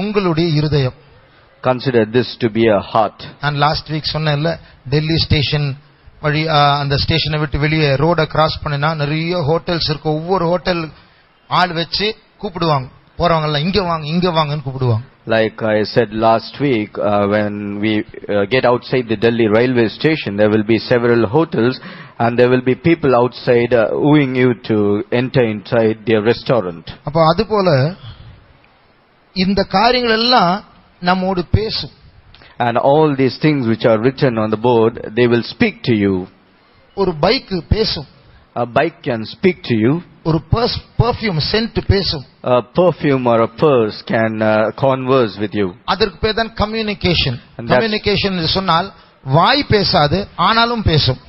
உங்களுடைய இருதயம். Consider this to be a heart. And last week சொன்னேன்ல, டெல்லி ஸ்டேஷன் வழி அந்த ஸ்டேஷனை விட்டு வெளியே ரோட கிராஸ் பண்ணினா நிறைய ஹோட்டல்ஸ் இருக்கு. ஒவ்வொரு ஹோட்டல் ஆள் வச்சு கூப்பிடுவாங்க, போறவங்க எல்லாம் இங்க வாங்க இங்க வாங்கன்னு கூப்பிடுவாங்க. Like I said last week, when we get outside the Delhi railway station, there will be several hotels and there will be people outside wooing you to enter inside their restaurant. அப்ப அது போல இந்த காரியங்கள் எல்லாம் நம்மோடு பேசும். And all these things which are written on the board, they will speak to you. ஒரு bike பேசும். A bike can speak to you. ஒரு perfume scent பேசும். A perfume or a purse can converse with you. அதற்கு பேர் தான் communication. Communication சொன்னால் வாய் பேசாது ஆனாலும் பேசும்.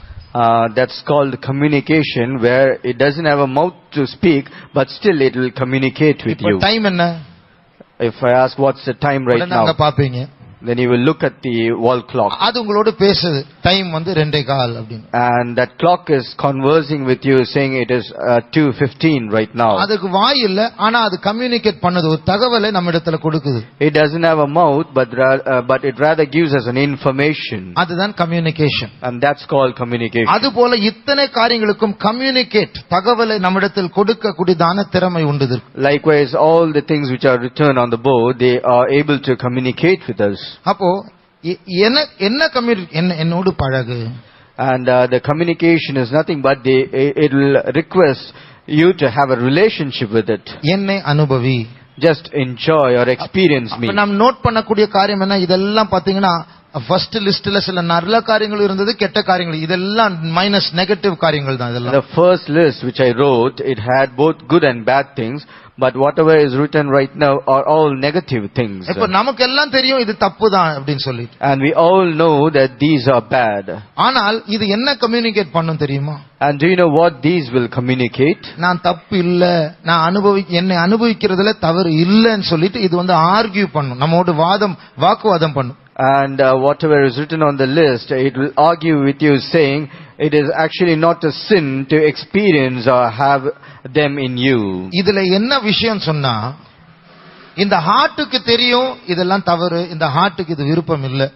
That's called communication, where it doesn't have a mouth to speak, but still it will communicate with you. Time என்ன? If I ask what's the time right now, பாப்பீங்க, then you will look at the wall clock. அது உங்களோட பேசுது. Time வந்து 2:15 அப்படினு. And that clock is conversing with you, saying it is 2:15 right now. அதுக்கு வாய் இல்ல, ஆனா அது கம்யூனிகேட் பண்ணுது, ஒரு தகவலை நம்மிடத்துல கொடுக்குது. It doesn't have a mouth, but it rather gives us an information. அதுதான் communication. And that's called communication. அதுபோல இத்தனை காரியங்களுக்கும் கம்யூனிகேட், தகவலை நம்மிடத்தில் கொடுக்க கூடியதான திறமை உண்டு. Likewise, all the things which are written on the board, they are able to communicate with us. அப்போ என்ன என்னோடு பழகு. And the communication is nothing but it will request you to have a relationship with it. என்னை அனுபவி. Just enjoy or experience me. நாம் note பண்ணக்கூடிய காரியம் என்ன? இதெல்லாம் பாத்தீங்கன்னா ஃபர்ஸ்ட் லிஸ்ட்ல சில நல்ல காரியங்கள் இருந்தது, கெட்ட காரியங்கள், இதெல்லாம் மைனஸ் நெகட்டிவ் காரியங்கள் தான் இதெல்லாம். The first list which I wrote, it had both good and bad things, but whatever is written right now are all negative things. இப்ப நமக்கு எல்லாம் தெரியும் இது தப்பு தான் அப்படினு சொல்லி. And we all know that these are bad. ஆனால் இது என்ன கம்யூனிகேட் பண்ணும் தெரியுமா? And do you know what these will communicate? நான் தப்பு இல்ல, நான் என்னை அனுபவிக்கிறதுல தவறு இல்லன்னு சொல்லிட்டு இது வந்து ஆர்கியூ பண்ணும், நம்மோடு வாக்குவாதம் பண்ணும். And whatever is written on the list, it will argue with you, saying it is actually not a sin to experience or have them in you. இதுல என்ன விஷயம் சொன்னா, இந்த ஹார்ட்டுக்கு தெரியும் இதெல்லாம் தவறு, இந்த ஹார்ட்டுக்கு இது விருப்பம் இல்ல.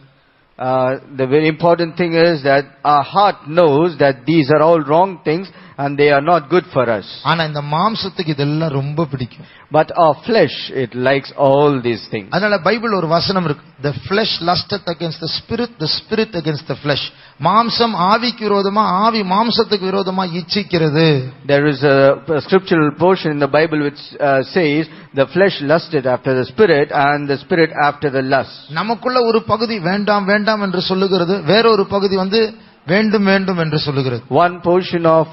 The very important thing is that our heart knows that these are all wrong things and they are not good for us. ஆனா இந்த மாம்சத்துக்கு இதெல்லாம் ரொம்ப பிடிக்கும். But our flesh, it likes all these things. அதனால பைபிள் ஒரு வசனம் இருக்கு, the flesh lusteth against the spirit against the flesh. மாம்சம் ஆவிக்கு விரோதமா, ஆவி மாம்சத்துக்கு விரோதமா இச்சிக்கிறது. There is a scriptural portion in the Bible which says the flesh lusted after the spirit and the spirit after the lust. நமக்குள்ள ஒரு பகுதி வேண்டாம் வேண்டாம் என்று சொல்லுகிறது, வேற ஒரு பகுதி வந்து வேண்டும் வேண்டும் என்று சொல்லுகிறது. One portion of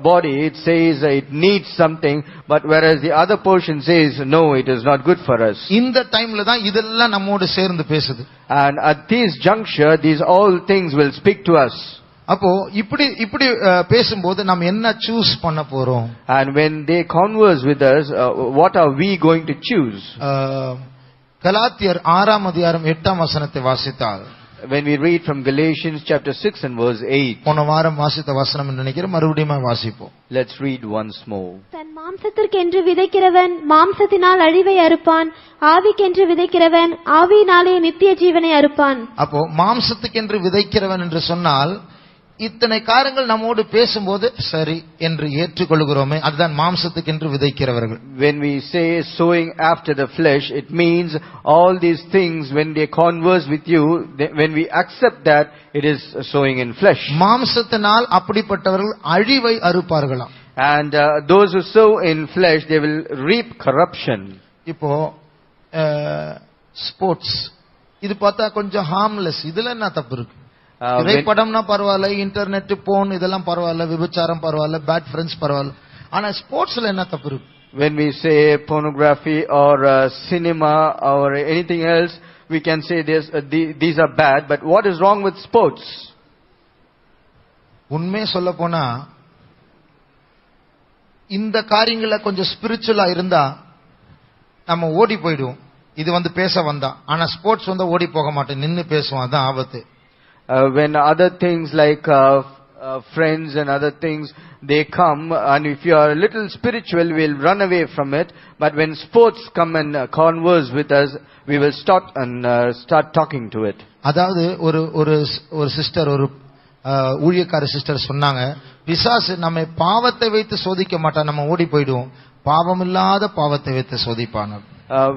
body, it says it needs something, but whereas the other portion says no, it is not good for us. இந்த டைம்ல தான் இதெல்லாம் நம்மோடு சேர்ந்து பேசுது. And at this juncture, these all things will speak to us. அப்போ இப்படி பேசும்போது நாம் என்ன சூஸ் பண்ண போறோம்? And when they converse with us, what are we going to choose? கலாத்தியர் 6:8 வாசித்தால், when we read from Galatians chapter 6 and verse 8. போன வாரம் வாசித்த வசனம் நினைக்கிறேன், மறுபடியும் வாசிப்போம். Let's read once more. தன் மாம்சத்திற்கென்று விதைக்கிறவன் மாம்சத்தினால் அழிவை அறுப்பான், ஆவிக்கென்று விதைக்கிறவன் ஆவியினாலே நித்திய ஜீவனை அறுப்பான். அப்போ மாம்சத்துக்கென்று விதைக்கிறவன் என்று சொன்னால் இத்தனை காரியங்கள் நம்மோடு பேசும்போது சரி என்று ஏற்றுக்கொள்கிறோமே, அதுதான் மாம்சத்துக்கென்று விதைக்கிறவர்கள். When we say sowing after the flesh, it means all these things when they converse with you, when we accept that it is sowing in flesh. மாம்சத்தினால் அப்படிப்பட்டவர்கள் அழிவை அறுப்பார்களாம். And those who sow in flesh, they will reap corruption. இப்போ sports இது பார்த்தா கொஞ்சம் harmless, இதுல என்ன தப்பு இருக்கு? திரைப்படம்னா பரவாயில்ல, இன்டர்நெட் போன் இதெல்லாம் பரவாயில்ல, விபச்சாரம் பரவாயில்ல, பேட் ஃப்ரெண்ட்ஸ் பரவாயில்ல, ஆனா ஸ்போர்ட்ஸ்ல என்ன தப்பு இருக்கு? When we say pornography or cinema or anything else, we can say these are bad, but what is wrong with sports? உண்மையை சொல்ல போனா இந்த காரியங்கள கொஞ்சம் ஸ்பிரிச்சுவலா இருந்தா நம்ம ஓடி போயிடுவோம். இது வந்து பேச வந்தா, ஆனா ஸ்போர்ட்ஸ் வந்து ஓடி போக மாட்டேன், நின்னு பேசுவோம், அதான் ஆபத்து. When other things like friends and other things, they come, and if you are a little spiritual, we'll run away from it. But when sports come and converse with us, we will start talking to it. அதாவது ஒரு sister, ஒரு ஊழியக்கார sister சொன்னாங்க, பிசாசு நம்மை பாவத்தை வைத்து சோதிக்க மாட்டான், நம்ம ஓடி போயிடுவோம், பாவமில்லாத பாவத்தை வைத்து சோதிப்பான்.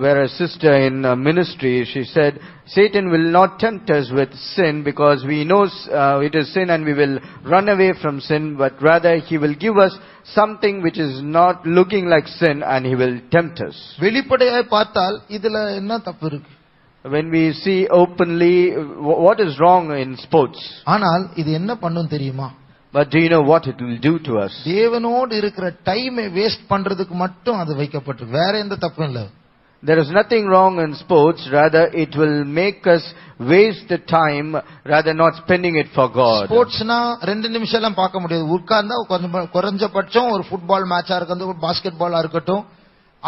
Where a sister in ministry, she said, Satan will not tempt us with sin because we know it is sin and we will run away from sin, but rather he will give us something which is not looking like sin and he will tempt us. வெளிப்படையாய் பார்த்தால் இதுல என்ன தப்பு இருக்கு? When we see openly, what is wrong in sports? ஆனால் இது என்ன பண்ணும் தெரியுமா? But do you know what it will do to us? தேவனோடு இருக்கிற டைமை வேஸ்ட் பண்றதுக்கு மட்டும் அது வைக்கப்பட்டிருக்கு, வேற எந்த தப்பும் இல்ல. There is nothing wrong in sports, rather it will make us waste the time, rather not spending it for God. ஸ்போர்ட்ஸ்னா 2 நிமிஷம் எல்லாம் பார்க்க முடியாது, உட்கார்ந்தா குறைஞ்சபட்சம் ஒரு ஃபுட்பால் மேட்சா இருக்கட்டும், ஒரு பாஸ்கெட் பாலா இருக்கட்டும்,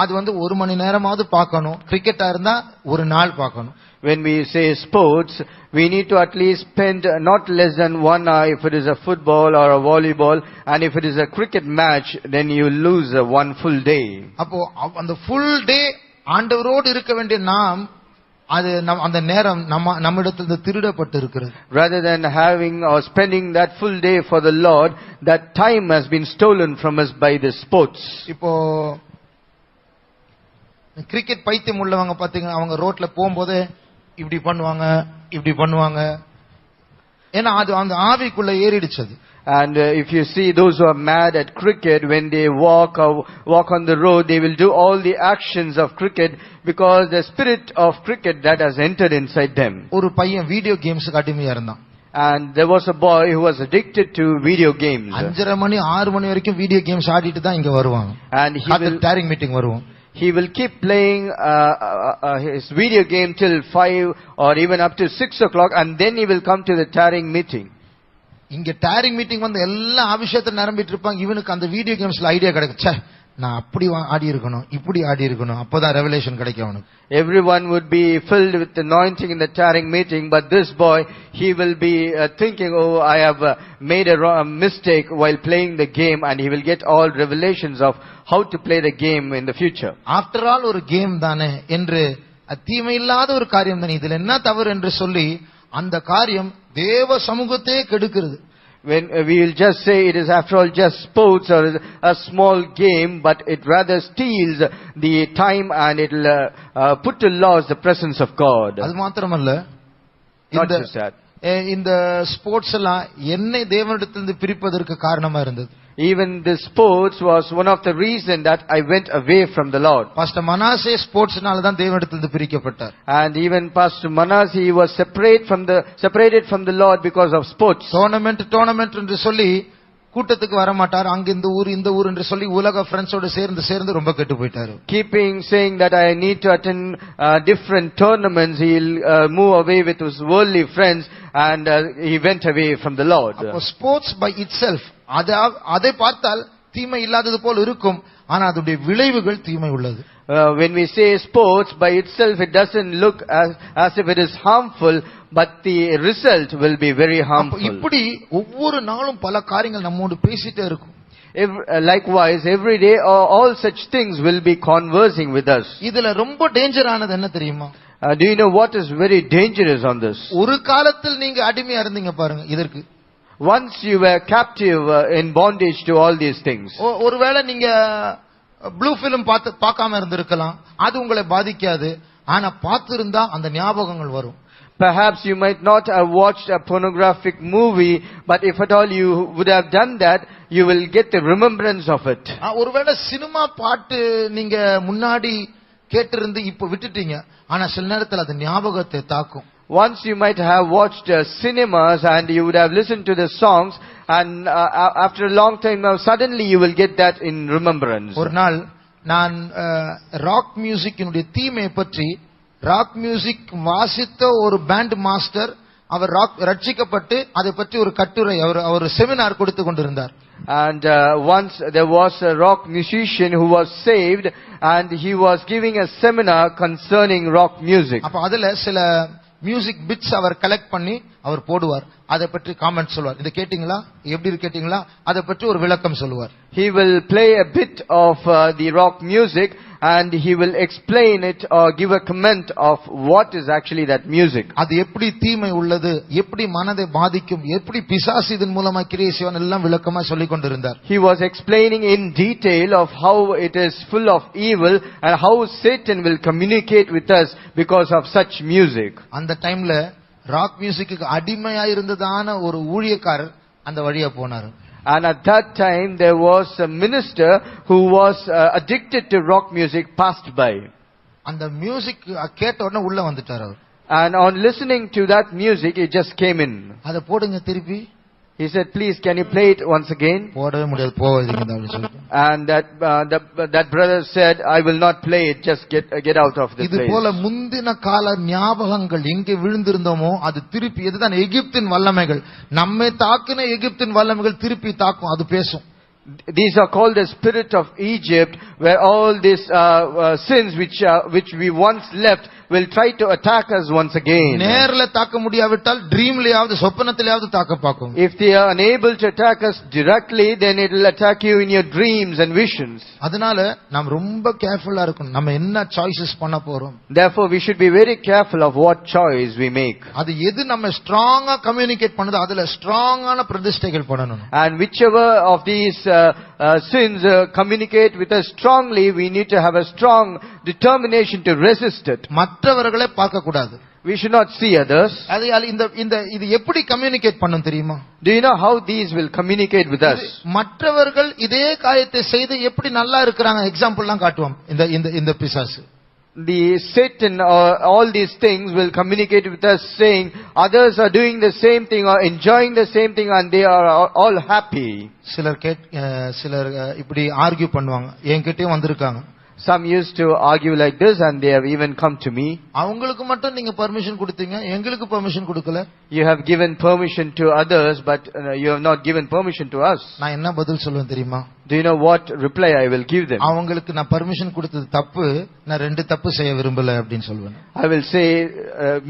அது 1 மணி நேரமாவது பார்க்கணும். கிரிக்கெட்டா இருந்தா ஒரு நாள் பார்க்கணும். When we say sports, we need to at least spend not less than 1 hour if it is a football or a volleyball, and if it is a cricket match, then you lose 1 full day. அப்போ அந்த full day ஆண்டவரோடு இருக்க வேண்டிய நாம், அது அந்த நேரம் நம்மிடத்திலிருந்து திருடப்பட்டு இருக்கிறது. Rather than having or spending that full day for the Lord, that time has been stolen from us by the sports. இப்போ கிரிக்கெட் பைத்தியம் உள்ளவங்க பாத்தீங்கன்னா, அவங்க ரோட்ல போகும்போது இப்படி பண்ணுவாங்க, ஏன்னா அது அந்த ஆவிக்குள்ள ஏறிடுச்சு. And if you see those who are mad at cricket, when they walk on the road, they will do all the actions of cricket because the spirit of cricket that has entered inside them. ஒரு பையன் video கேம்ஸ்க்கு அடிமையா இருந்தான். And there was a boy who was addicted to video games. 5:30 மணி 6 மணி வரைக்கும் video games ஆடிட்டு தான் இங்க வருவாங்க. And daring meeting வருவோம். He will keep playing his video game till 5 or even up to 6 o'clock, and then he will come to the tarring meeting. இங்க daring meeting வந்து எல்லா அபிஷேகத்தை நிரம்பிட்டு இருப்பாங்க. இவனுக்கு அந்த வீடியோ கேம்ஸ்ல ஐடியா கிடைக்கும், நான் அப்படி ஆடி இருக்கணும், இப்படி ஆடி இருக்கணும், அப்பதான் ரெவலேஷன் கிடைக்கும் அவனுக்கு. Everyone would be filled with anointing in the tarring meeting, but this boy, he will be thinking, oh, I have made a mistake while playing the game, and he will get all revelations of how to play the game in the future. After all, ஒரு game தானே என்று, தீமை இல்லாத ஒரு காரியம் தானே, இதுல என்ன தவறு என்று சொல்லி அந்த காரியம் தேவ சமூகத்தை கெடுக்கிறது. When we will just say it is after all just sports or a small game, but it rather steals the time and it will put to loss the presence of God. அது மாத்திரமல்ல, Not just that. இந்த sports எல்லாம் என்னை தேவனிடத்திலிருந்து பிரிப்பதற்கு காரணமா இருந்தது. Even this sports was one of the reason that I went away from the Lord. Pastor Manasseh ஸ்போர்ட்ஸ்னால தான் தேவனிடத்திலிருந்து பிரிக்கப்பட்டார். And even Pastor Manasseh, he was separated from the Lord because of sports. Tournament என்று சொல்லி கூட்டத்துக்கு வர மாட்டார். அங்க இந்த ஊர் என்று சொல்லி உலக ஃப்ரெண்ட்ஸோட சேர்ந்து ரொம்ப கெட்டு போயிட்டாரு. Keeping saying that I need to attend different tournaments, he'll move away with his worldly friends, and he went away from the Lord. Sports by itself, அதை பார்த்தால் தீமை இல்லாதது போல் இருக்கும், ஆனா அதோட விளைவுகள் தீமை உள்ளது. When we say sports by itself, it doesn't look as if it is harmful, but the result will be very harmful. இப்படி ஒவ்வொரு நாளும் பல காரியங்கள் நம்மோடு பேசிட்டே இருக்கும். Likewise, every day all such things will be conversing with us. இதுல ரொம்ப டேஞ்சரானது என்ன தெரியுமா? Do you know what is very dangerous on this? ஒரு காலத்தில் நீங்க அடிமையா இருந்தீங்க பாருங்க இதற்கு. Once you were captive in bondage to all these things. ஒருவேளை நீங்க ப்ளூ ஃபிலிம் பார்க்காம இருந்திருக்கலாம், அது உங்களை பாதிக்காது, ஆனா பார்த்திருந்தா அந்த ஞாபகங்கள் வரும். Perhaps you might not have watched a pornographic movie, but if at all you would have done that, you will get the remembrance of it. ஒருவேளை சினிமா பாட்டு நீங்க முன்னாடி கேட்டிருந்து இப்ப விட்டுட்டீங்க, ஆனா சில நேரத்துல அது ஞாபகத்தை தாக்கும். Once you might have watched cinemas and you would have listened to the songs, and after a long time now suddenly you will get that in remembrance. ஒரு நாள் நான் ராக் மியூசிக்கினுடைய தீமை பற்றி, ராக் மியூசிக் வாசித்த ஒரு பேண்ட் மாஸ்டர், அவர் ரட்சிக்கப்பட்டு அதை பற்றி ஒரு கட்டுரை, அவர் செமினார் கொடுத்து கொண்டிருந்தார். And once there was a rock musician who was saved, and he was giving a seminar concerning rock music. அப்ப அதுல சில மியூசிக் பிட்ஸ் அவர் கலெக்ட் பண்ணி அவர் போடுவார். அதை பற்றி காமெண்ட் சொல்வார். இதை கேட்டீங்களா, எப்படி இருக்கு கேட்டீங்களா, அதை பற்றி ஒரு விளக்கம் சொல்லுவார். He will play a bit of the rock music and he will explain it or give a comment of what is actually that music. அது எப்படி தீமை உள்ளது, எப்படி மனதை பாதிக்கும், எப்படி பிசாசு இதன் மூலமா கிரியை செய்வான் எல்லாம் விளக்கமா சொல்லிக் கொண்டிருந்தார். He was explaining in detail of how it is full of evil and how Satan will communicate with us because of such music. அந்த டைம்ல ராக் மியூசிக்கு அடிமையா இருந்ததான ஒரு ஊழியக்காரர் அந்த வழியா போனார். And at that time there was a minister who was addicted to rock music passed by. அந்த music கேட்ட உடனே உள்ள வந்துட்டார் அவர். And on listening to that music he just came in. அத போடுங்க திருப்பி. He said, please can you play it once again? போடவே முடியாது, போவாதீங்க அப்படி சொல்லிட்டு. And that brother said, I will not play it, just get out of this place. இது போல முந்தின கால ஞாபகங்கள் எங்கே விழுந்திருந்தோமோ அது திருப்பி, இதுதான் எகிப்தின் வல்லமைகள். நம்மை தாக்குன எகிப்தின் வல்லமைகள் திருப்பி தாக்கும், அது பேசும். These are called the spirit of Egypt, where all these sins which we once left will try to attack us once again. நேர்ல தாக்க முடியாவிட்டால் ட்ரீம்லயாவது சொப்பனத்திலயாவது தாக்க பாக்கும். If they are unable to attack us directly, then it will attack you in your dreams and visions. அதனால நாம் ரொம்ப கேர்ஃபுல்லா இருக்கணும். நம்ம என்ன சாய்ஸஸ் பண்ண போறோம். Therefore we should be very careful of what choice we make. அது எது நம்ம ஸ்ட்ராங்கா கம்யூனிகேட் பண்ணுதோ அதுல ஸ்ட்ராங்கான பிரதிஷ்டைகள் பண்ணணும். And whichever of these sins communicate with us strongly, we need to have a strong determination to resist it. மற்றவர்களை பார்க்க கூடாது. We should not see others. இது எப்படி கம்யூனிகேட் பண்ணும் தெரியுமா? Do you know how these will communicate with us? மற்றவர்கள் இதே காரியத்தை செய்து எப்படி நல்லா இருக்கிறாங்க எக்ஸாம்பிள்லாம் காட்டுவோம். இந்த பிசாசு The Satan or all these things will communicate with us saying others are doing the same thing or enjoying the same thing and they are all happy. சிலர் இப்படி ஆர்கியூ பண்ணுவாங்க. என்கிட்டயும் வந்திருக்காங்க. Some used to argue like this and they have even come to me. அவங்களுக்கு மட்டும் நீங்க permission கொடுத்தீங்க, எங்களுக்கு பெர்மிஷன் கொடுக்கல. You have given permission to others but you have not given permission to us. நான் என்ன பதில் சொல்லுவேன் தெரியுமா? Do you know what reply I will give them? அவங்களுக்கு நான் பெர்மிஷன் கொடுத்தது தப்பு, நான் ரெண்டு தப்பு செய்ய விரும்பல அப்படினு சொல்வேன். I will say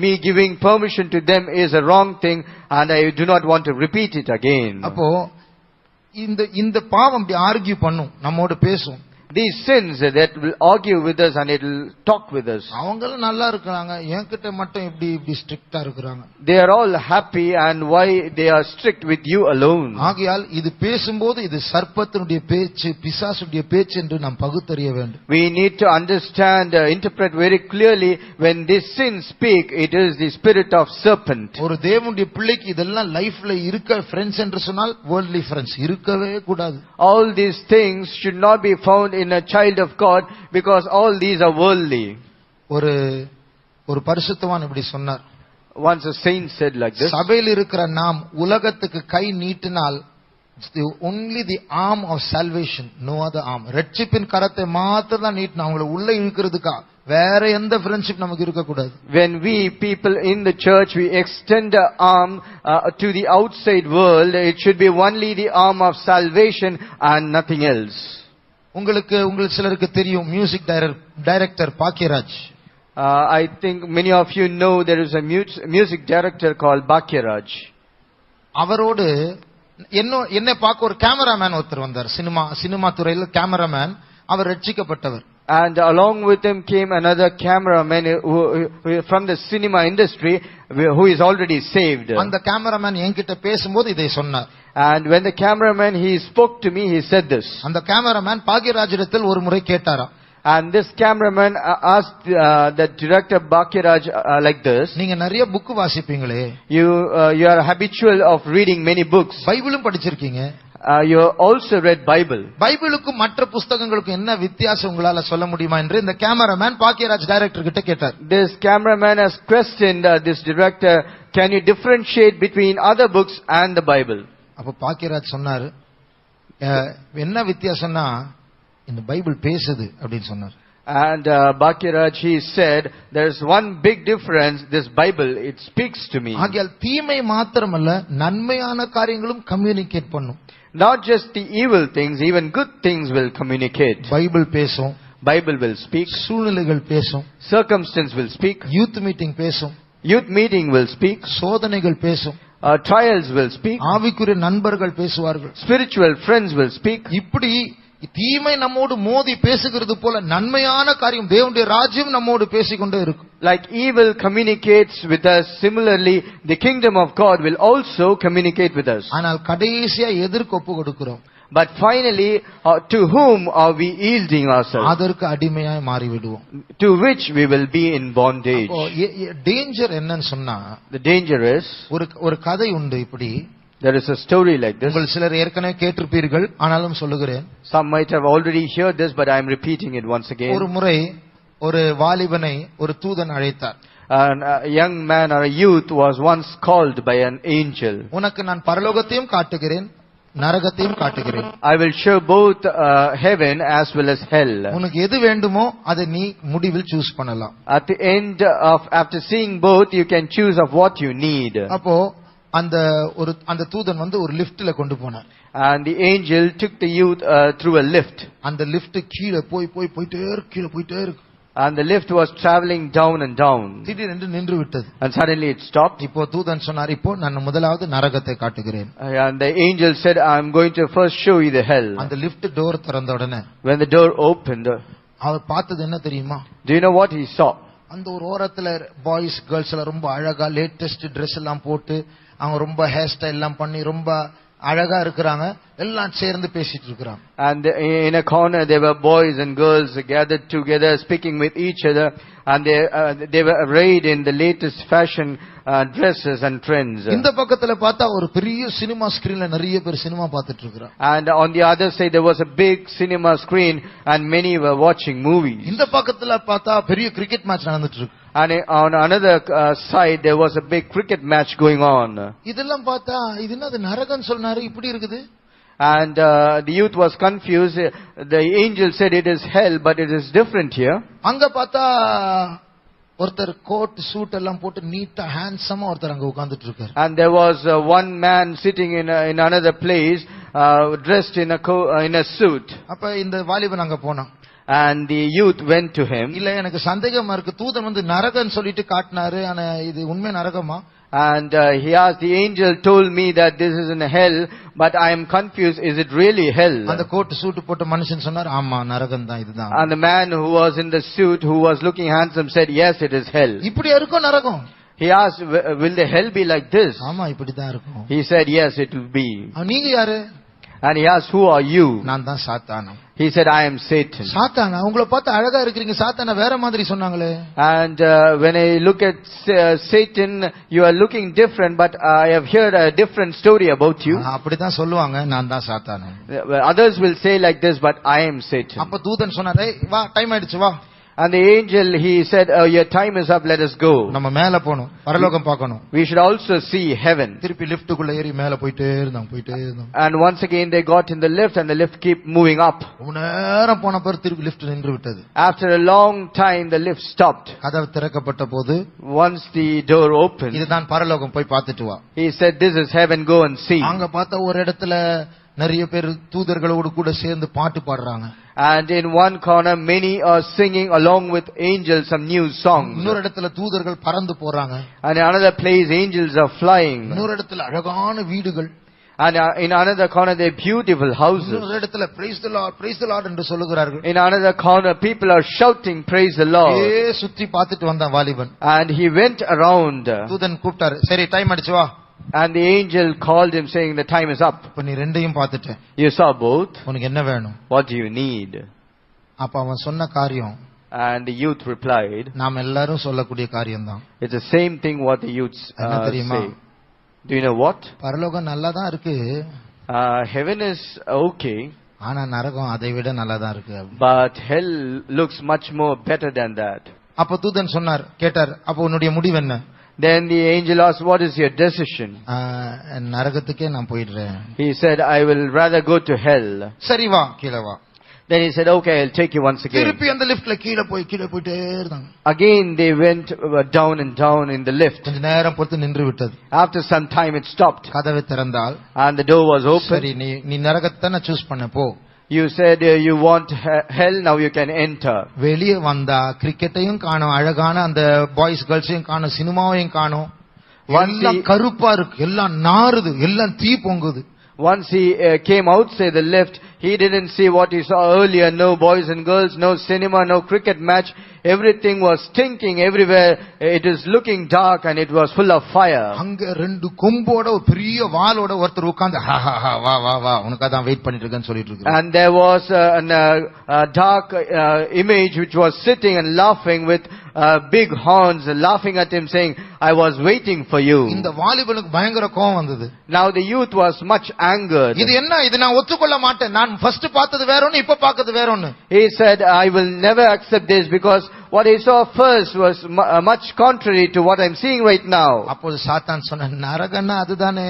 me giving permission to them is a wrong thing and I do not want to repeat it again. அப்போ இந்த பாவம் இப்படி ஆர்கியூ பண்ணும், நம்மோட பேசும். These sins that will argue with us and it will talk with us. அவங்களும் நல்லா இருக்காங்க, என்கிட்ட மட்டும் இப்படி ஸ்ட்ரிக்ட்டா இருக்காங்க. They are all happy and why they are strict with you alone. ஆகையால் இது பேசும்போது இது சர்ப்பத்தினுடைய பேச்சு, பிசாசுடைய பேச்சு என்று நாம் பகுத்தறிய வேண்டும். We need to understand, interpret very clearly when these sins speak, it is the spirit of serpent. ஒரு தேவனுடைய பிள்ளைக்கு இதெல்லாம் லைஃப்ல இருக்க ஃப்ரெண்ட்ஸ் என்று சொன்னால் worldly friends இருக்கவே கூடாது. All these things should not be found in a child of God because all these are worldly. ஒரு பரிசுத்தவான் இப்படி சொன்னார். Once a saint said like this. சபையில் இருக்கிற நாம் உலகத்துக்கு கை நீட்டினால் only the arm of salvation, no other arm. ரட்சிப்பின் கரத்தை மாத்திரம் தான் நீட்டணும், அவங்கள உள்ள இழுக்கிறதுக்கா வேற எந்த ஃப்ரெண்ட்ஷிப் நமக்கு இருக்க கூடாது. When we people in the church we extend our arm to the outside world, it should be only the arm of salvation and nothing else. உங்களுக்கு சிலருக்கு தெரியும் music director Bhagyaraj. I think many of you know there is a music director called Bhakyaraj. அவரோடு என்னை பார்க்க ஒரு cameraman ஒருத்தர் வந்தார். Cinema துறையில் கேமராமேன். அவர் ரட்சிக்கப்பட்டவர். And along with him came another cameraman who from the cinema industry who is already saved. அந்த கேமராமேன் என்கிட்ட பேசும்போது இதை சொன்னார். And when the cameraman he spoke to me, he said this. அந்த கேமராமேன் பாக்கியராஜிடத்தில் ஒரு முறை கேட்டாராம். And this cameraman asked the director Bhakyaraj like this. நீங்க நிறைய புக் வாசிப்பீங்களே, You are habitual of reading many books. பைபிளும் படிச்சிருக்கீங்க. You also read Bible. பைபிளுக்கும் மற்ற புத்தகங்களுக்கும் என்ன வித்தியாசம் உங்களால சொல்ல முடியுமா என்று இந்த கேமராமேன் பாக்கியராஜ் டைரக்டர் கிட்ட கேட்டார். This cameraman has questioned this director, can you differentiate between other books and the Bible? அப்ப பாக்கியராஜ் சொன்னார், என்ன வித்தியாசம்னா இந்த பைபிள் பேசுது அப்படின்னு சொன்னார். And Bhakyaraj he said there is one big difference, this Bible it speaks to me. ஆகையால் தீமை மாத்திரமல்ல நன்மையான காரியங்களும் கம்யூனிகேட் பண்ணும். Not just the evil things, even good things will communicate. Bible பேசும், Bible will speak, சூழ்நிலைகள் பேசும், circumstance will speak, youth meeting பேசும், Youth meeting will speak. சோதனைகள் பேசும். Trials will speak. ஆவிக்குரிய நண்பர்கள் பேசுவார்கள். Spiritual friends will speak. இப்படி தீமை நம்மோடு மோதி பேசுகிறது போல நன்மையான காரியம் தேவனுடைய ராஜ்யம் நம்மோடு பேசிக்கொண்டே இருக்கும். Like evil communicates with us, similarly the kingdom of God will also communicate with us. ஆனால் கடைசியா எதற்கு ஒப்பு கொடுக்கிறோம்? But finally, to whom are we yielding ourselves? அதற்கு அடிமையாய் மாறி விடுவோம். To which we will be in bondage. Danger என்னன்னு சொன்னா, The danger is, ஒரு கதை உண்டு. இப்படி there is a story like this. உங்கள் சிலர் ஏற்கனவே கேட்டிருப்பீர்கள், ஆனாலும் சொல்லுகிறேன். Some might have already heard this, but I am repeating it once again. ஒரு முறை ஒரு வாலிபனை ஒரு தூதன் அழைத்தார். A young man or a youth was once called by an angel. உனக்கு நான் பரலோகத்தையும் காட்டுகிறேன், நரகத்தையும் காட்டுகிறேன். I will show both heaven as well as hell. உனக்கு எது வேண்டுமோ அதை நீ முடிவில் சூஸ் பண்ணலாம். At the end of, after seeing both, you can choose of what you need. அப்போ அந்த தூதன் ஒரு லிஃப்ட்ல கொண்டு போனார். And the angel took the youth through a lift. அந்த லிஃப்ட் கீழே போயிட்டே இருக்கு. And the lift was traveling down and down. திடீரென்று நின்று விட்டது. And suddenly it stopped. இப்போ தூதன் சொன்னார், இப்போ நான் முதலாவது நரகத்தை காட்டுகிறேன். And the angel said, I am going to first show you the hell. அந்த லிஃப்ட் டோர் திறந்த உடனே When the door opened, அவர் பார்த்தது என்ன தெரியுமா? do you know what he saw? அந்த ஒரு ஓரத்துல பாய்ஸ் கேர்ள்ஸ் எல்லாம் ரொம்ப அழகா லேட்டஸ்ட் Dress எல்லாம் போட்டு அவங்க ரொம்ப ஹேர் ஸ்டைல் எல்லாம் பண்ணி ரொம்ப அழகா இருக்கிறாங்க. எல்லாம் சேர்ந்து பேசிட்டு இருக்காங்க. And in a corner there were boys and girls gathered together speaking with each other, and they were arrayed in the latest fashion dresses and trends. இந்த பக்கத்துல பார்த்தா ஒரு பெரிய சினிமா ஸ்கிரீன்ல நிறைய பேர் சினிமா பார்த்துட்டு இருக்காங்க. And on the other side there was a big cinema screen and many were watching movies. இந்த பக்கத்துல பார்த்தா பெரிய கிரிக்கெட் மேட்ச் நடந்துட்டு இருக்கு. And on another side there was a big cricket match going on. இதெல்லாம் பார்த்தா இது என்னது நரகம் சொன்னாரு, இப்படி இருக்குது. And the youth was confused. The angel said it is hell, but it is different here. அங்க பார்த்தா ஒருத்தர் கோட் சூட் எல்லாம் போட்டு நீட்டா ஹேண்ட்ஸமா ஒருத்தர் அங்க உட்கார்ந்துட்டு இருக்காரு. And there was one man sitting in another place, dressed in a suit. அப்ப இந்த வாலிபன் அங்க போனான். And the youth went to him. இல்ல எனக்கு சந்தேகமா இருக்கு, தூதன் நரகன்னு சொல்லிட்டு காட்டினாரு, ஆனா இது உண்மை நரகமா? And he asked, the angel told me that this is in hell, but I am confused, is it really hell? அந்த கோட் சூட் போட்ட மனுஷன் சொன்னார், ஆமா நரகம் தான், இதுதான். And the man who was in the suit, who was looking handsome, said, yes, it is hell. இப்படி இருக்கும் நரகம்? He asked, will the hell be like this? ஆமா இப்படிதான் இருக்கும். He said, yes, it will be. நீங்க யாரு? And he asked, who are you? நான் தான் சாத்தான். He said, I am Satan. சாத்தானா? உங்களை பார்த்து அழகா இருக்கீங்க, சாத்தானா வேற மாதிரி சொன்னாங்களே. And when I look at Satan, you are looking different, but I have heard a different story about you. அப்படிதான் சொல்லுவாங்க, நான் தான் சாத்தான். Others will say like this, but I am Satan. அப்ப தூதன் சொன்னாரே, வா டைம் ஆயிடுச்சு வா. And the angel, he said, your time is up, let us go. நம்ம மேல போணும், பரலோகம் பார்க்கணும். We should also see heaven. திருப்பி லிஃப்ட்டுக்குள்ள ஏறி மேல போயிட்டே இருந்தாங்க. And once again they got in the lift, and the lift kept moving up. நேரம் போன பிறகு திருப்பி லிஃப்ட் நின்று விட்டது. After a long time the lift stopped. கதவு திறக்கப்பட்ட போது, once the door opened, இதுதான் பரலோகம், போய் பார்த்துட்டு வா. he said, this is heaven, go and see. அங்க பார்த்த ஒரு இடத்துல நிறைய பேர் தூதர்களோடு கூட சேர்ந்து பாட்டு பாடுறாங்க. And in one corner many are singing along with angels some new songs. இன்னொரு இடத்துல தூதர்கள் பறந்து போறாங்க. And in another place angels are flying. இன்னொரு இடத்துல அழகான வீடுகள். And in another corner they are beautiful houses. இன்னொரு இடத்துல praise the lord என்று சொல்லுகிறார்கள். In another corner people are shouting praise the Lord. சுத்தி பார்த்துட்டு வந்தான் வாலிபன். And he went around. தூதன் கூப்பிட்டாரு, சரி டைம் ஆயிடுச்சு வா. And the angel called him saying, the time is up. இப்ப நீ ரெண்டையும் பார்த்துட்ட. You saw both. உனக்கு என்ன வேணும்? What do you need? அப்ப அவன் சொன்ன காரியம், and the youth replied, நாம் எல்லாரும் சொல்லக்கூடிய காரியம்தான். it's the same thing what the youths say. Do you know what? பரலோகம் நல்லா தான் இருக்கு. Heaven is okay. ஆனா நரகம் அதை விட நல்லா தான் இருக்கு. But hell looks much more better than that. அப்ப தூதன் சொன்னார், கேட்டார், அப்ப உன்னுடைய முடிவு என்ன? Then the angel asked, what is your decision? நரகத்துக்கே நான் போயிடுறேன். He said, I will rather go to hell. சரி வா, கீழே வா. Then he said, okay, I'll take you once again. திருப்பி அந்த லிஃப்ட்ல கீழே போயிட்டே இருந்தாங்க. Again they went down and down in the lift. கொஞ்ச நேரம் பொறுத்து நின்று விட்டது. After some time it stopped. கதவை திறந்தால், and the door was open. சரி நீ நரகத்தை நான் சூஸ் பண்ண போ. You said you want hell, now you can enter. வெளியே வந்தா கிரிக்கெட்டையும் காணோம், அழகான அந்த பாய்ஸ் கேர்ள்ஸையும் காணோம், சினிமாவையும் காணோம். எல்லாம் கருப்பா இருக்கு, எல்லாம் நாறுது, எல்லாம் தீ பொங்குது. Once he came outside the lift, he didn't see what he saw earlier. No boys and girls, no cinema, no cricket match. Everything was stinking everywhere. It is looking dark and it was full of fire. அங்க ரெண்டு கொம்போட ஒரு பெரிய வாளோட ஒருத்தர் உட்கார்ந்து வா வா வா உனக்கு தான் வெயிட் பண்ணிட்டு இருக்கேன்னு சொல்லிட்டு இருக்காரு. And there was a dark image which was sitting and laughing with big horns, laughing at him, saying, I was waiting for you. இந்த வாலிபனுக்கு பயங்கர கோபம் வந்தது. Now the youth was much angered. இது என்ன, இது நான் ஒத்துக்கொள்ள மாட்டேன், நான் ஃபர்ஸ்ட் பார்த்தது வேற ஒன்னு, இப்ப பார்த்தது வேற ஒன்னு. He said, I will never accept this because what I saw first was much contrary to what I'm seeing right now. அப்போது சாத்தான் சொன்ன, நரகன்னா அதுதானே.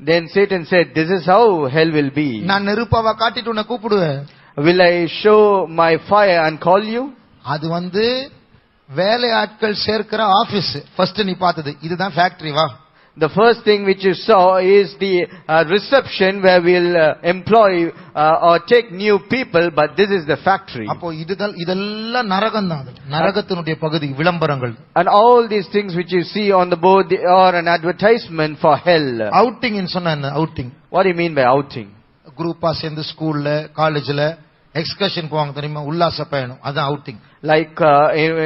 Then Satan said, this is how hell will be. நான் நெருப்பாவா காட்டிட்டு உன்னை கூப்பிடுவேன். Will I show my fire and call you? அது வேலை ஆட்கள் சேர்க்கிற ஆபீஸ். ஃபர்ஸ்ட் நீ பார்த்தது இதுதான் ஃபேக்டரி. வா. The first thing which you saw is the reception where we'll employ or take new people, but this is the factory. அப்போ இதெல்லாம் நரகம் தான். நரகத்தினுடைய பகுதி விளம்பரங்கள். And all these things which you see on the board, they are an advertisement for hell. Outing சொன்னா என்ன? Outing. What do you mean by outing? குரூப்பா சேர்ந்து ஸ்கூல்ல காலேஜ்ல எக்ஸ்கர்ஷன் போவாங்க தெரியுமா, உல்லாச பயணம், அதான் outing. Like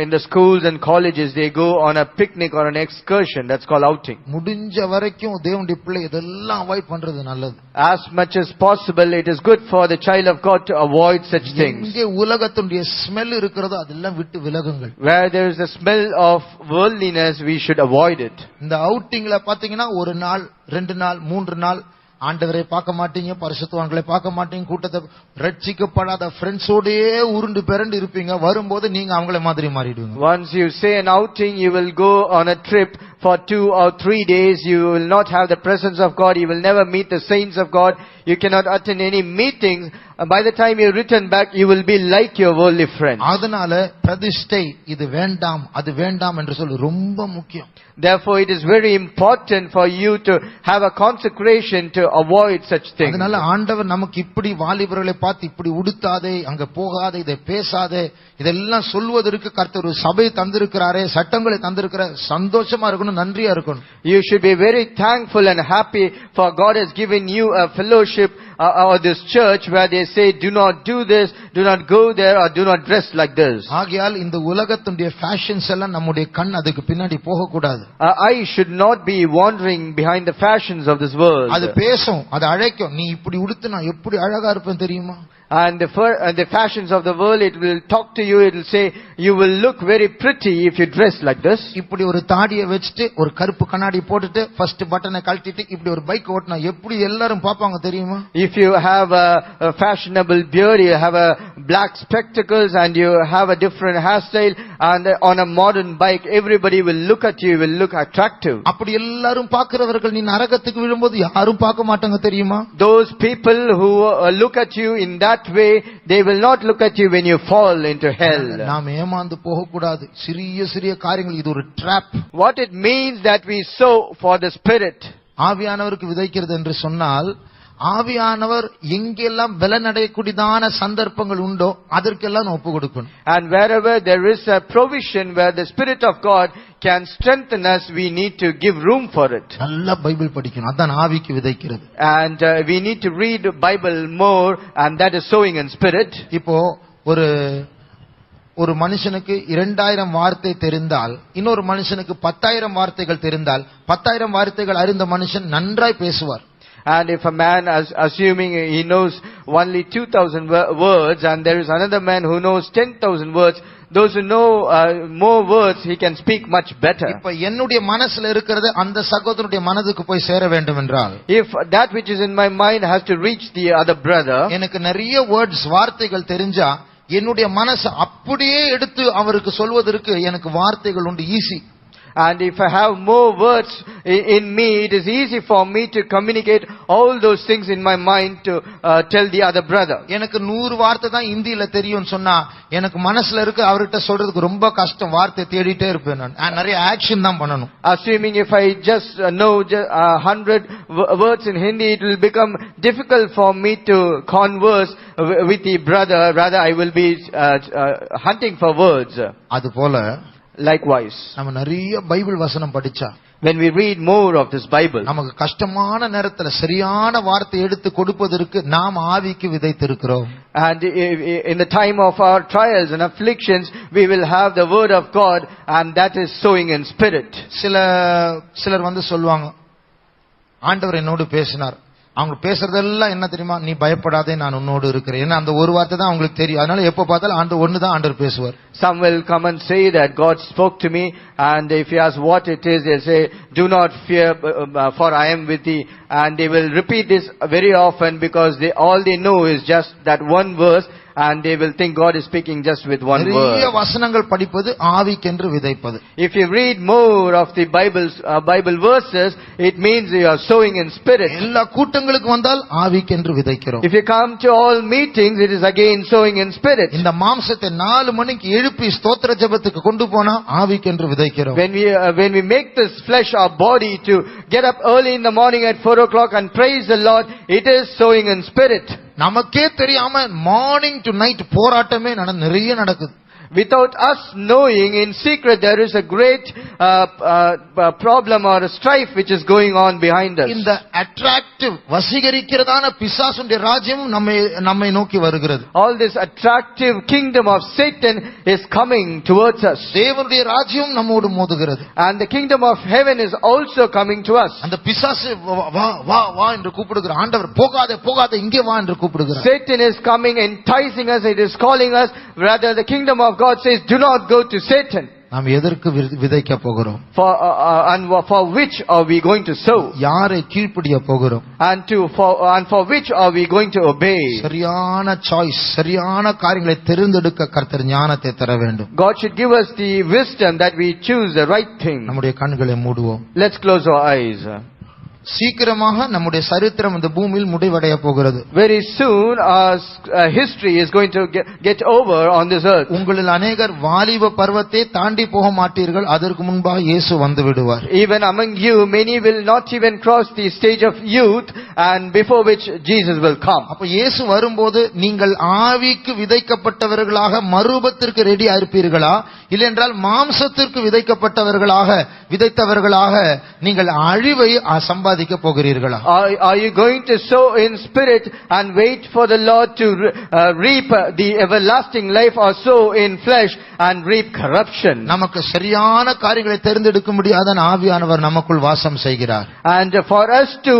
in the schools and colleges they go on a picnic or an excursion, that's called outing. முடிஞ்ச வரைக்கும் தேவனுடைய பிள்ளை இதெல்லாம் அவாய்ட் பண்றது நல்லது. As much as possible it is good for the child of God to avoid such things. இங்கே உலகத்துடைய smell இருக்குறதோ அதெல்லாம் விட்டு விலகுங்கள். Where there is a smell of worldliness we should avoid it. இந்த அவுட்டிங்ல பாத்தீங்கன்னா ஒரு நாள், 2 நாள், 3 நாள் ஆண்டவரை பார்க்க மாட்டீங்க, பரிசுத்தவான்களை பார்க்க மாட்டீங்க, கூட்டத்தை ரட்சிக்கப்படாத ஃப்ரெண்ட்ஸோடயே உருண்டு பிறண்டு இருப்பீங்க. வரும்போது நீங்க அவங்கள மாதிரி மாறிடுவீங்க. Once you say an outing, you will go on a trip for 2 or 3 days. You will not have the presence of God. You will never meet the saints of God. You cannot attend any meetings. By the time you return back, you will be like your worldly friends. அதனால பிரதிஷ்டை இது வேண்டாம் அது வேண்டாம் என்று சொல்லி ரொம்ப முக்கியம். Therefore it is very important for you to have a consecration to avoid such things. அதனால ஆண்டவர் நமக்கு இப்படி வாலிபர்களை பார்த்து இப்படி உடுத்தாதே, அங்க போகாதே, இதை பேசாதே, இதெல்லாம் சொல்வதற்கு கர்த்தர் ஒரு சபை தந்திருக்கிறாரே, சட்டங்களை தந்திருக்கிற, சந்தோஷமா இருக்கணும், நன்றியா இருக்கணும். You should be very thankful and happy for God has given you a fellowship or this church where they say do not do this, do not go there, or do not dress like this. ஆகையால் இந்த உலகத்துடைய fashions எல்லாம் நம்முடைய கண் அதுக்கு பின்னாடி போக கூடாது. I should not be wandering behind the fashions of this world. அது பேசும், அது அழைக்கும், நீ இப்படி உடுத்துனா எப்படி அழகா இருப்பேன் தெரியுமா. And the fashions of the world, it will talk to you, it will say you will look very pretty if you dress like this. இப்படி ஒரு தாடியை வச்சிட்டு ஒரு கருப்பு கண்ணாடி போட்டுட்டு ஃபர்ஸ்ட் பட்டனை கழட்டிட்டு இப்படி ஒரு பைக் ஓட்டினா எப்படி எல்லாரும் பாப்பாங்க தெரியுமா. If you have a fashionable beard, you have a black spectacles and you have a different hairstyle and on a modern bike, everybody will look at you, will look attractive. அப்படி எல்லாரும் பார்க்கிறவர்கள் நீ நரகத்துக்கு விழும்போது யாரும் பார்க்க மாட்டாங்க தெரியுமா. Those people who look at you in that way, they will not look at you when you fall into hell. நாம் ஏமாந்து போக கூடாது. சிறிய சிறிய காரியங்கள் இது ஒரு drop. What it means that we sow for the spirit. ஆவியானவருக்கு விதைக்கிறது என்று சொன்னால், ஆவியானவர் எங்கெல்லாம் பலனடையக்கூடியதான சந்தர்ப்பங்கள் உண்டோ அதற்கெல்லாம் ஒப்பு கொடுக்கணும். And wherever there is a provision where the Spirit of God can strengthen us, we need to give room for it. நல்ல பைபிள் படிக்கணும், அதான் ஆவிக்கு விதைக்கிறது. And we need to read the Bible more, and that is sowing in spirit. இப்போ ஒரு மனுஷனுக்கு 2000 வார்த்தை தெரிந்தால், இன்னொரு மனுஷனுக்கு 10,000 வார்த்தைகள் தெரிந்தால், 10,000 வார்த்தைகள் அறிந்த மனுஷன் நன்றாய் பேசுவார். And if a man, assuming he knows only 2,000 words, and there is another man who knows 10,000 words, those who know more words, he can speak much better. இப்ப என்னுடைய மனசுல இருக்கிறது அந்த சகோதரனுடைய மனதுக்கு போய் சேர வேண்டும் என்றால், if that which is in my mind has to reach the other brother, எனக்கு நிறைய வார்த்தைகள் தெரிஞ்சா என்னுடைய மனசு அப்படியே எடுத்து அவருக்கு சொல்வதற்கு எனக்கு வார்த்தைகள் உண்டு, easy. And if I have more words in me, it is easy for me to communicate all those things in my mind to tell the other brother. எனக்கு 100 வார்த்தை தான் இந்தியில தெரியும்னு சொன்னா எனக்கு மனசுல இருக்கு அவர்கிட்ட சொல்றதுக்கு ரொம்ப கஷ்டம். வார்த்தை தேடிட்டே இருப்பேன் நான். நிறைய ஆக்ஷன் தான் பண்ணணும். Assuming if I just know 100 words in Hindi, it will become difficult for me to converse with the brother. Rather, I will be hunting for words. அதுபோல Likewise, நம்ம நிறைய பைபிள் வசனம் படிச்சா when we read more of this Bible, நமக்கு கஷ்டமான நேரத்துல சரியான வார்த்தை எடுத்து கொடுப்பதற்கு நாம் ஆவிக்கு விதைத்திருக்கிறோம். and in the time of our trials and afflictions, we will have the word of God, and that is sowing in spirit. சிலர் வந்து சொல்லுவாங்க, ஆண்டவர் என்னோடு பேசினார். அவங்க பேசுறதெல்லாம் என்ன தெரியுமா, நீ பயப்படாதே நான் உன்னோடு இருக்கிறேன். ஏன்னா அந்த ஒரு வார்த்தை தான் அவங்களுக்கு தெரியும். அதனால எப்ப பார்த்தாலும் ஆண்டவர் பேசுவார். Some will come and say that God spoke to me, and if you ask what it is, they say, do not fear, for I am with thee. And they will repeat this very often because all they know is just that one verse, and they will think God is speaking just with one word. நிறைய வசனங்கள் படிப்பது ஆவிக்கென்று விதைப்பது. If you read more of the Bible verses, it means you are sowing in spirit. எல்லா கூட்டங்களுக்கு வந்தால் ஆவிக்கென்று விதைக்கிறோம். If you come to all meetings, it is again sowing in spirit. இந்த மாம்சத்தை 4 மணிக்கு எழுப்பி ஸ்தோத்திர ஜெபத்துக்கு கொண்டு போனா ஆவிக்கென்று விதைக்கிறோம். When we make this flesh our body to get up early in the morning at 4 o'clock and praise the Lord, it is sowing in spirit. நமக்கே தெரியாம மார்னிங் டு நைட் போராட்டமே நிறைய நடக்குது. Without us knowing, in secret there is a great problem or a strife which is going on behind us. இந்த attractive வசீகரிக்கிறதான பிசாசுடைய ராஜ்யம் நம்மை நோக்கி வருகிறது. All this attractive kingdom of Satan is coming towards us. தேவனுடைய ராஜ்யம் நம்மோடு மோதுகிறது. And the kingdom of heaven is also coming to us. அந்த பிசாசு வா வா வா என்று கூப்பிடுகிறார். ஆண்டவர் போகாதே போகாதே இங்கே வா என்று கூப்பிடுகிறார். Satan is coming, enticing us, it is calling us. Rather, the kingdom of God says, do not go to Satan. நாம் எதற்கு விதைக்க போகிறோம்? For which are we going to sow? யாரை கீழ்ப்படிய போகிறோம்? And for which are we going to obey? சரியான choice, சரியான காரியங்களை தெரிந்தெடுக்க கர்த்தர் ஞானத்தை தர வேண்டும். God should give us the wisdom that we choose the right thing. நம்முடைய கண்களை மூடுவோம். Let's close our eyes. சீக்கிரமாக நம்முடைய சரித்திரம் இந்த பூமியில் முடிவடைய போகிறது. Very soon our history is going to get over on this earth. உங்களில் अनेகர் வாலிப பருவத்தை தாண்டி போக மாட்டீர்கள். அதற்கு முன்பாக இயேசு வந்து விடுவார். Even among you many will not even cross the stage of youth, and before which Jesus will come. அப்ப இயேசு வரும்போது நீங்கள் ஆவிக்கு விதைக்கப்பட்டவர்களாக மறுரூபத்திற்கு ரெடியா இருப்பீர்களா, இல்லையென்றால் மாம்சத்திற்கு விதைத்தவர்களாக நீங்கள் அழிவை சம்பாதிக்க போகிறீர்களா? Are you going to sow in spirit and wait for the Lord to reap the everlasting life, or sow in flesh and reap corruption? நமக்கு சரியான காரியங்களை தெரிந்தெடுக்க முடியாத ஆவியானவர் நமக்குள் வாசம் செய்கிறார். And for us to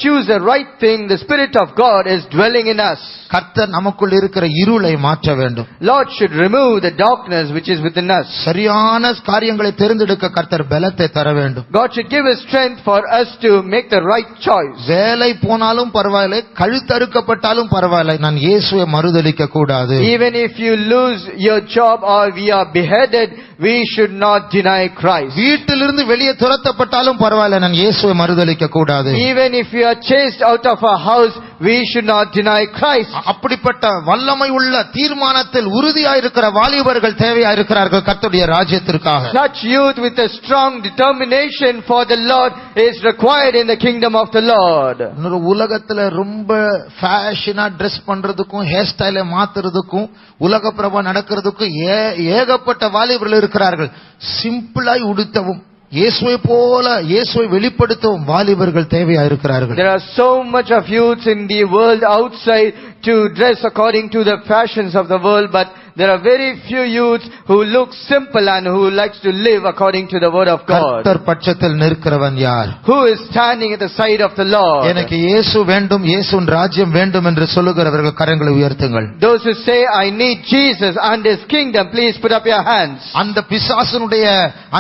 choose the right thing, the Spirit of God is dwelling in us. கர்த்தர் நமக்குள் இருக்கிற இருளை மாற்ற வேண்டும். Lord should remove the darkness which is within us. சரியான காரியங்களை தெரிந்தெடுக்க கர்த்தர் பலத்தை தர வேண்டும். God should give us strength for us to make the right choice. வேலை போனாலும் பரவாயில்லை, கழுத்தறுக்கப்பட்டாலும் பரவாயில்லை, நான் இயேசுவை மறுதலிக்க கூடாது. Even if you lose your job or we are beheaded, we should not deny Christ. வீட்டிலிருந்து வெளியே துரத்தப்பட்டாலும் பரவாயில்லை, நான் இயேசுவை மறுதலிக்க கூடாது. Even if we are chased out of our house, we should not deny Christ. அப்படிப்பட்ட வல்லமை உள்ள தீர்மானத்தில் உறுதியாயிருக்கிற வாலிபர்கள் தேவையாயிருக்கிறார்கள் கர்த்தருடைய ராஜ்யத்திற்காக. Such youth with a strong determination for the Lord is required in the kingdom of the Lord. உலகத்துல ரொம்ப ஃபேஷனா dress பண்றதுக்கும் hair ஸ்டைலை மாத்துறதுக்கும் உலக பிரபா நடக்கிறதுக்கும் ஏகப்பட்ட வாலிபர்கள் இருக்கிறார்கள். சிம்பிளாய் உடுத்தவும் இயேசுவை போல இயேசுவை வெளிப்படுத்தவும் வாலிபர்கள் தேவையாயிருக்கிறார்கள். There are so much of youths in the world outside to dress according to the fashions of the world, but there are very few youths who look simple and who likes to live according to the word of God. கர்த்தர் பட்சத்தில் நிற்கிறவன் யார்? Who is standing at the side of the Lord? எனக்கு இயேசு வேண்டும், இயேசுவின் ராஜ்யம் வேண்டும் என்று சொல்லுகிறவர்கள் கரங்களை உயர்த்துங்கள். Those who say I need Jesus and his kingdom, please put up your hands. அந்த பிசாசனுடைய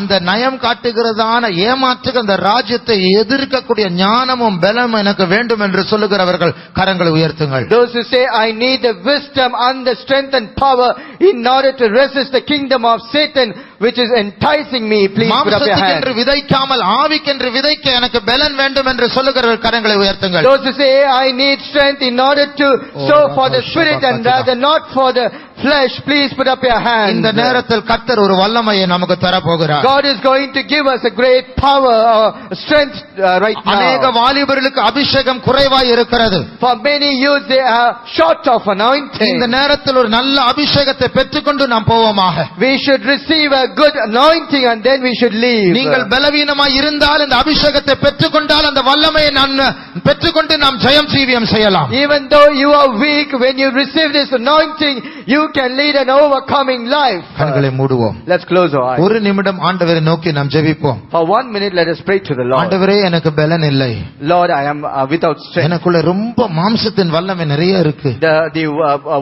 அந்த நயம் காட்டுகிறதான ஏமாற்றுகிற அந்த ராஜ்யத்தை எதிர்க்கக்கூடிய ஞானமும் பலமும் எனக்கு வேண்டும் என்று சொல்லுகிறவர்கள் கரங்களை உயர்த்துங்கள். Those who say I need the wisdom and the strength and power in order to resist the kingdom of Satan, which is enticing me. Please put up your மாம்சத்துக்கென்று hand. விதைக்காமல் ஆவிக்கென்று விதைக்க எனக்கு பலன் வேண்டும் என்று சொல்லுகிறவர் கரங்களை உயர்த்துங்கள். Those who say, I need strength in order to sow for the spirit and rather not for the flesh, please put up your hand. இந்த நேரத்தில் கர்த்தர் ஒரு வல்லமையை நமக்கு தரப்போகிறார். God is going to give us a great power or strength right அநேக now. வாலிபர்களுக்கு அபிஷேகம் குறைவாய் இருக்கிறது. For many youth, they are short of anointing. இந்த நேரத்தில் ஒரு நல்ல அபிஷேகத்தை பெற்றுக்கொண்டு நாம் போவோமாக. We should receive a good anointing and then we should leave. நீங்கள் பலவீனமாய் இருந்தால் இந்த அபிஷேகத்தை பெற்றுக்கொண்டால் அந்த வல்லமையை நான் பெற்றுக்கொண்டு நாம் ஜெயம் ஜீவியம் செய்யலாம். Even though you are weak, when you receive this anointing, you can lead an overcoming life. கண்களை மூடுவோம். Let's close our eyes. ஒரு நிமிடம் ஆண்டவரை நோக்கி நாம் ஜெபிப்போம். For 1 minute, let us pray to the Lord. ஆண்டவரே எனக்கு பலன் இல்லை. Lord, I am without strength. எனக்குள்ள ரொம்ப மாம்சத்தின் வல்லமை நிறைய இருக்கு. The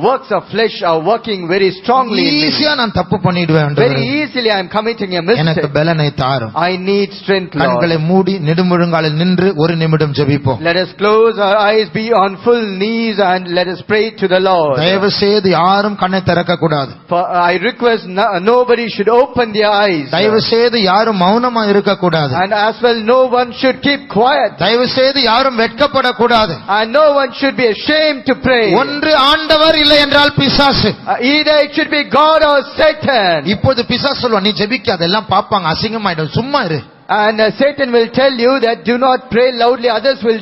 works of flesh are working very strongly in me. ஈஸியா நான் தப்பு பண்ணிடுவேன் ஆண்டவரே. Very easily I am committing a எனக்கு mistake. பலனை தாரும். I need strength, Lord. கண்களை மூடி நெடுமுழங்காலில் நின்று ஒரு நிமிடம் ஜெபிப்போம். Let us close our eyes, be on full knees, and let us pray to the Lord. தயவு செய்து யாரும் கண்ணை திறக்க கூடாது. For I request nobody should open their eyes. தயவு செய்து யாரும் மௌனமா இருக்க கூடாது. And as well, no one should keep quiet. தயவு செய்து யாரும் வெட்கப்படக்கூடாது. And no one should be ashamed to pray. ஒன்று ஆண்டவர் இல்லை என்றால் பிசாசு. Either it should be God or Satan. இப்போது பிசாசு சொல்லுவான், நீ ஜெபிக்காத, எல்லாம் பாப்பாங்க, அசிங்கமாயிடும், சும்மா இரு. And Satan will tell you that do not pray loudly, others will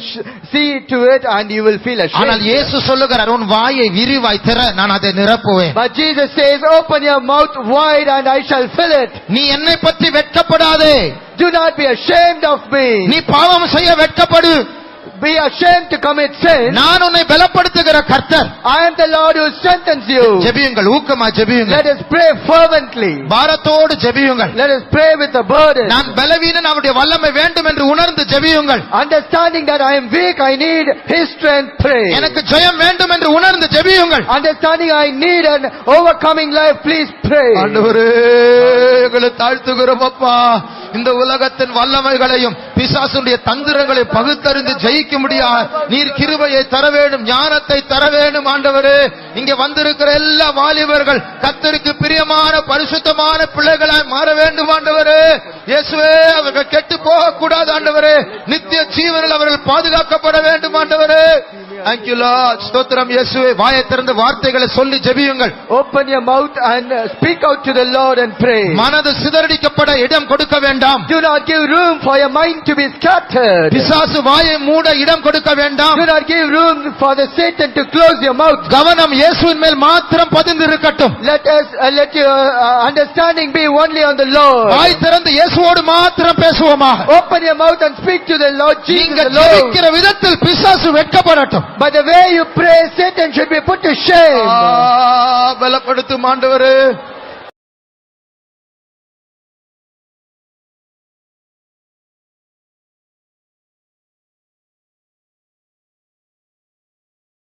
see to it and you will feel ஆனால் ashamed. இயேசு சொல்லுகிறார், உன் வாயை விரிவாய் திற, நான் அதை நிரப்புவேன். But Jesus says, open your mouth wide and I shall fill it. நீ என்னை பற்றி வெட்கப்படாதே. Do not be ashamed of me. நீ பாவம் செய்ய வெட்கப்படு. Be ashamed to commit sin. நான் உன்னை பலப்படுத்துகிற கர்த்தர். I am the Lord who strengthens you. ஜெபியுங்கள், ஊக்கமா ஜெபியுங்கள். Let us pray fervently. பாரத்தோடு ஜெபியுங்கள். Let us pray with a burden. நான் பலவீனன், அவருடைய வல்லமை வேண்டும் என்று உணர்ந்து ஜெபியுங்கள். Understanding that I am weak, I need His strength, pray. எனக்கு ஜெயம் வேண்டும் என்று உணர்ந்து ஜெபியுங்கள். Understanding I need an overcoming life, please pray. ஆண்டவரே, எங்களை தாழ்த்துகிறோம் அப்பா. இந்த உலகத்தின் வல்லமைகளையும் பிசாசுடைய தந்திரங்களை பகுத்தறிந்து ஜெயிக்க முடியாது. நீர் கிருபையை தர வேண்டும், ஞானத்தை தர வேண்டும் ஆண்டவரே. இங்கே வந்திருக்கிற எல்லா வாலிபர்கள் கர்த்தருக்கு பிரியமான பரிசுத்தமான பிள்ளைகளாய் மாற வேண்டும் ஆண்டவரே. இயேசுவே, அவர்கள் கெட்டு போக கூடாது ஆண்டவரே. நித்திய ஜீவனில் அவர்கள் பாதுகாக்கப்பட வேண்டும் ஆண்டவரே. Thank you Lord. ஸ்தோத்திரம் இயேசுவே. வாயை திறந்து வார்த்தைகளை சொல்லி ஜெபியுங்கள். Open your mouth and speak out to the Lord and pray. மனது சிதறடிக்கப்பட இடம் கொடுக்க வேண்டாம். Do not give room for your mind to be scattered. பிசாசு வாயை மூட இடம் கொடுக்க வேண்டாம். Do not give room for the Satan to close your mouth. கவனம் இயேசுவின் மேல் மாத்திரம் பதிந்து இருக்கட்டும். Let your understanding be only on the Lord. வாய் திறந்து இயேசுவோடு மாத்திரம் பேசுவோமாக. Open your mouth and speak to the Lord Jesus நீங்கள் alone. ஜெபிக்கிற விதத்தில் பிசாசு வெட்கப்படட்டும். By the way you pray, Satan should be put to shame. பலப்படுத்தும் ஆண்டவரே.